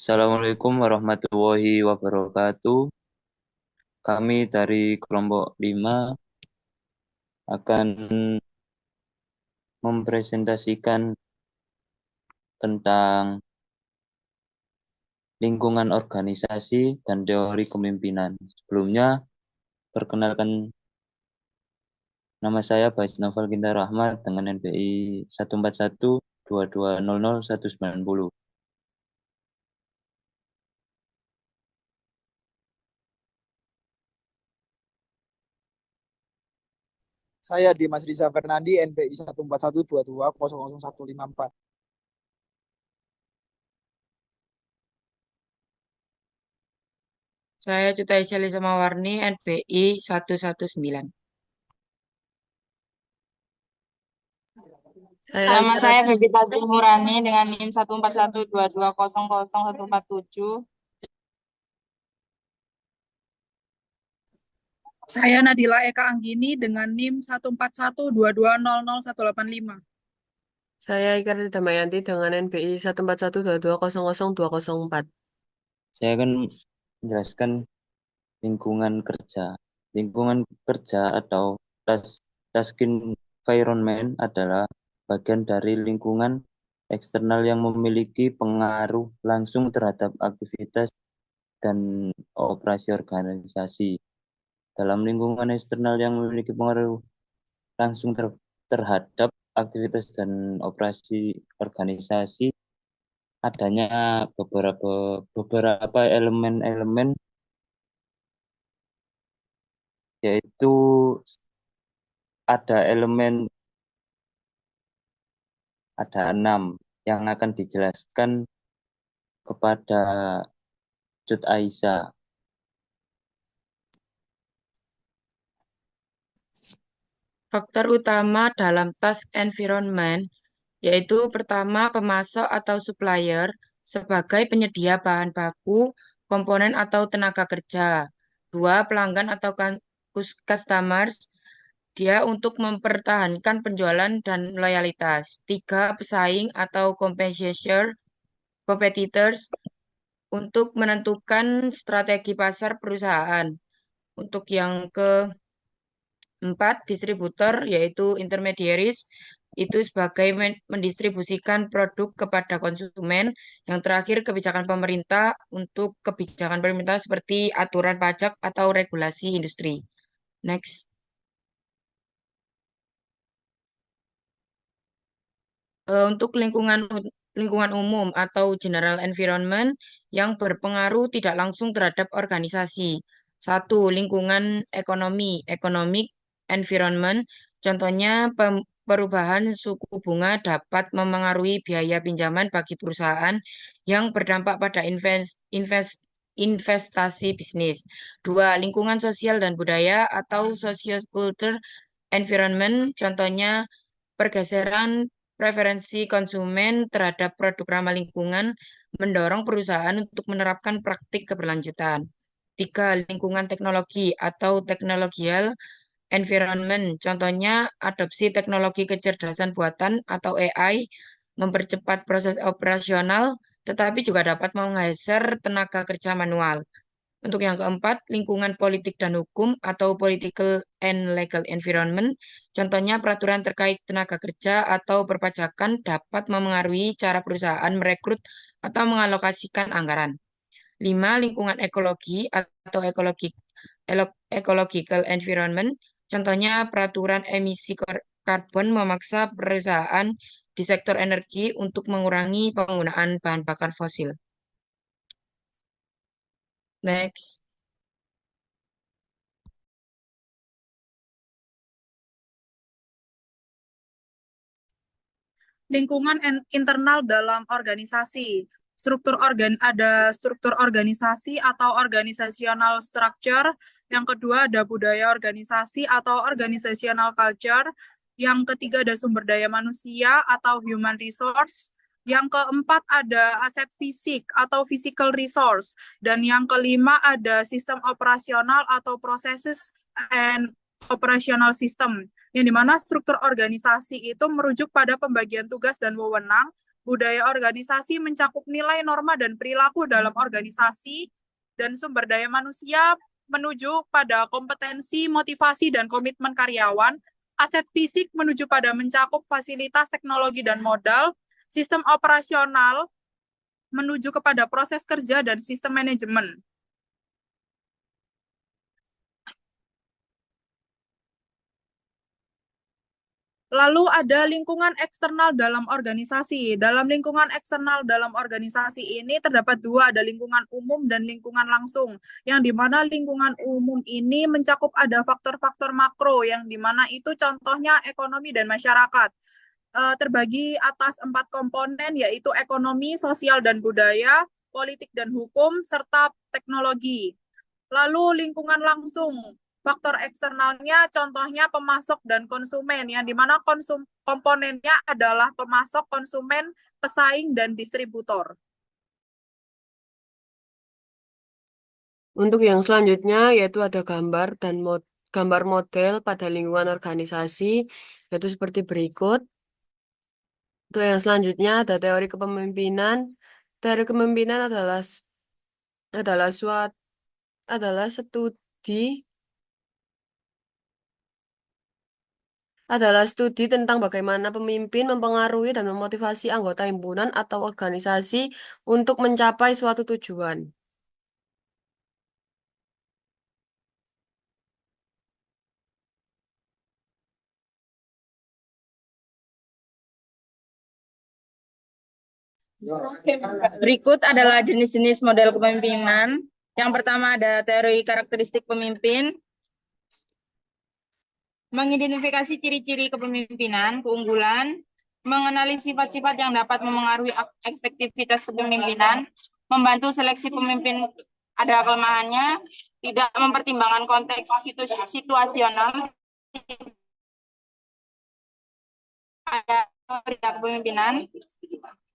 Assalamualaikum warahmatullahi wabarakatuh. Kami dari kelompok 5 akan mempresentasikan tentang lingkungan organisasi dan teori kepemimpinan. Sebelumnya, perkenalkan nama saya Bais Novel Ginta Rahmat dengan NPI 141 2200 190. Saya Dimas Riza Fernandi, NPI 14122000154. Saya Cuta Isyali Samawarni, NPI 119. Nama saya Bebita Murani dengan NIM 14122000147. Saya Nadila Eka Anggini dengan NIM 14122000185. Saya Ika Rita Damayanti dengan NPI 14122000204. Saya akan menjelaskan lingkungan kerja. Lingkungan kerja atau task environment adalah bagian dari lingkungan eksternal yang memiliki pengaruh langsung terhadap aktivitas dan operasi organisasi. Dalam lingkungan eksternal yang memiliki pengaruh langsung terhadap aktivitas dan operasi organisasi, adanya beberapa elemen-elemen, yaitu ada 6 yang akan dijelaskan kepada Cut Aisyah. Faktor utama dalam task environment yaitu pertama pemasok atau supplier sebagai penyedia bahan baku, komponen atau tenaga kerja. Dua, pelanggan atau customers, dia untuk mempertahankan penjualan dan loyalitas. Tiga, pesaing atau competitors untuk menentukan strategi pasar perusahaan. Untuk yang keempat, distributor yaitu intermediaries itu sebagai mendistribusikan produk kepada konsumen. Yang terakhir, kebijakan pemerintah untuk kebijakan pemerintah seperti aturan pajak atau regulasi industri. Next. Untuk lingkungan umum atau general environment yang berpengaruh tidak langsung terhadap organisasi. Satu, lingkungan ekonomi, economic environment. Contohnya perubahan suku bunga dapat memengaruhi biaya pinjaman bagi perusahaan yang berdampak pada investasi bisnis. Dua, lingkungan sosial dan budaya atau socio-culture environment. Contohnya pergeseran preferensi konsumen terhadap produk ramah lingkungan mendorong perusahaan untuk menerapkan praktik keberlanjutan. Tiga, lingkungan teknologi atau technological environment. Contohnya adopsi teknologi kecerdasan buatan atau AI mempercepat proses operasional, tetapi juga dapat menggeser tenaga kerja manual. Untuk yang keempat, lingkungan politik dan hukum atau political and legal environment. Contohnya peraturan terkait tenaga kerja atau perpajakan dapat memengaruhi cara perusahaan merekrut atau mengalokasikan anggaran. Lima, lingkungan ekologi atau ecological environment. Contohnya peraturan emisi karbon memaksa perusahaan di sektor energi untuk mengurangi penggunaan bahan bakar fosil. Next. Lingkungan internal dalam organisasi. Ada struktur organisasi atau organizational structure. Yang kedua ada budaya organisasi atau organizational culture. Yang ketiga ada sumber daya manusia atau human resource. Yang keempat ada aset fisik atau physical resource. Dan yang kelima ada sistem operasional atau processes and operational system, yang dimana struktur organisasi itu merujuk pada pembagian tugas dan wewenang Budaya organisasi mencakup nilai, norma, dan perilaku dalam organisasi, dan sumber daya manusia menuju pada kompetensi, motivasi, dan komitmen karyawan. Aset fisik menuju pada mencakup fasilitas, teknologi, dan modal. Sistem operasional menuju kepada proses kerja dan sistem manajemen. Lalu ada lingkungan eksternal dalam organisasi. Dalam lingkungan eksternal dalam organisasi ini terdapat dua, ada lingkungan umum dan lingkungan langsung. Yang dimana lingkungan umum ini mencakup ada faktor-faktor makro, yang dimana itu contohnya ekonomi dan masyarakat. Terbagi atas 4 komponen, yaitu ekonomi, sosial dan budaya, politik dan hukum, serta teknologi. Lalu lingkungan langsung, faktor eksternalnya contohnya pemasok dan konsumen, yang dimana komponennya adalah pemasok, konsumen, pesaing, dan distributor. Untuk yang selanjutnya yaitu ada gambar dan gambar model pada lingkungan organisasi, yaitu seperti berikut. Untuk yang selanjutnya ada teori kepemimpinan. Teori kepemimpinan adalah suatu studi tentang bagaimana pemimpin mempengaruhi dan memotivasi anggota himpunan atau organisasi untuk mencapai suatu tujuan. Berikut adalah jenis-jenis model kepemimpinan. Yang pertama ada teori karakteristik pemimpin, mengidentifikasi ciri-ciri kepemimpinan, keunggulan, mengenali sifat-sifat yang dapat memengaruhi efektivitas kepemimpinan, membantu seleksi pemimpin ada kelemahannya, tidak mempertimbangkan konteks situasional, ada teori kepemimpinan,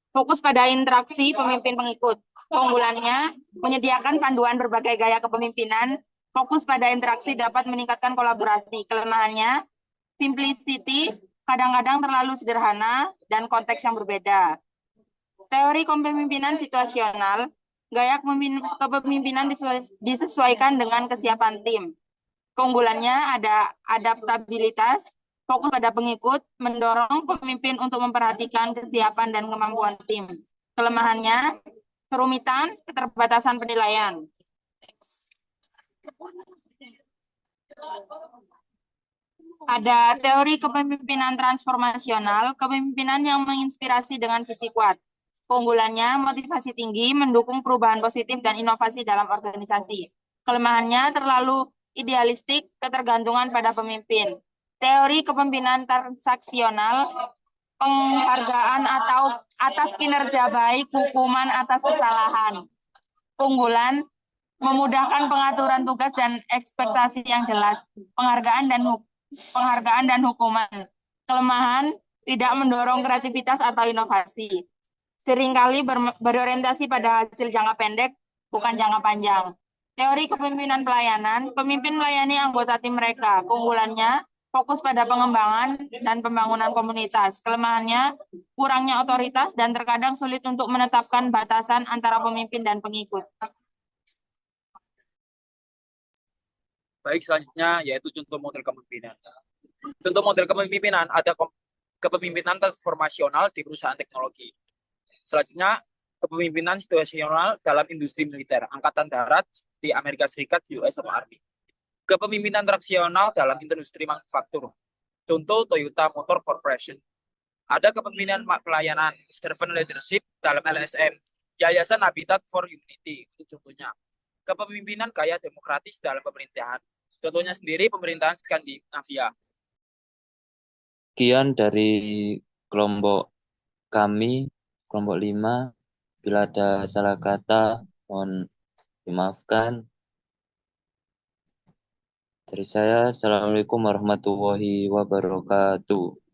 fokus pada interaksi pemimpin-pengikut. Keunggulannya, menyediakan panduan berbagai gaya kepemimpinan, fokus pada interaksi dapat meningkatkan kolaborasi. Kelemahannya, simplicity, kadang-kadang terlalu sederhana, dan konteks yang berbeda. Teori kepemimpinan situasional, gaya kepemimpinan disesuaikan dengan kesiapan tim. Keunggulannya ada adaptabilitas, fokus pada pengikut, mendorong pemimpin untuk memperhatikan kesiapan dan kemampuan tim. Kelemahannya, kerumitan, keterbatasan penilaian. Ada teori kepemimpinan transformasional, kepemimpinan yang menginspirasi dengan visi kuat. Keunggulannya, motivasi tinggi, mendukung perubahan positif dan inovasi dalam organisasi. Kelemahannya, terlalu idealistik, ketergantungan pada pemimpin. Teori kepemimpinan transaksional, penghargaan atau atas kinerja baik, hukuman atas kesalahan. Keunggulan, memudahkan pengaturan tugas dan ekspektasi yang jelas, penghargaan dan hukuman. Kelemahan, tidak mendorong kreativitas atau inovasi. Seringkali berorientasi pada hasil jangka pendek, bukan jangka panjang. Teori kepemimpinan pelayanan, pemimpin melayani anggota tim mereka. Keunggulannya, fokus pada pengembangan dan pembangunan komunitas. Kelemahannya, kurangnya otoritas dan terkadang sulit untuk menetapkan batasan antara pemimpin dan pengikut. Baik, selanjutnya yaitu contoh model kepemimpinan. Contoh model kepemimpinan ada kepemimpinan transformasional di perusahaan teknologi. Selanjutnya, kepemimpinan situasional dalam industri militer, angkatan darat di Amerika Serikat, US atau Army. Kepemimpinan transaksional dalam industri manufaktur. Contoh Toyota Motor Corporation. Ada kepemimpinan pelayanan, servant leadership dalam LSM, Yayasan Habitat for Humanity, itu contohnya. Kepemimpinan gaya demokratis dalam pemerintahan. Contohnya sendiri pemerintahan Skandinavia. Sekian dari kelompok kami, kelompok 5. Bila ada salah kata, mohon dimaafkan. Dari saya, Assalamualaikum warahmatullahi wabarakatuh.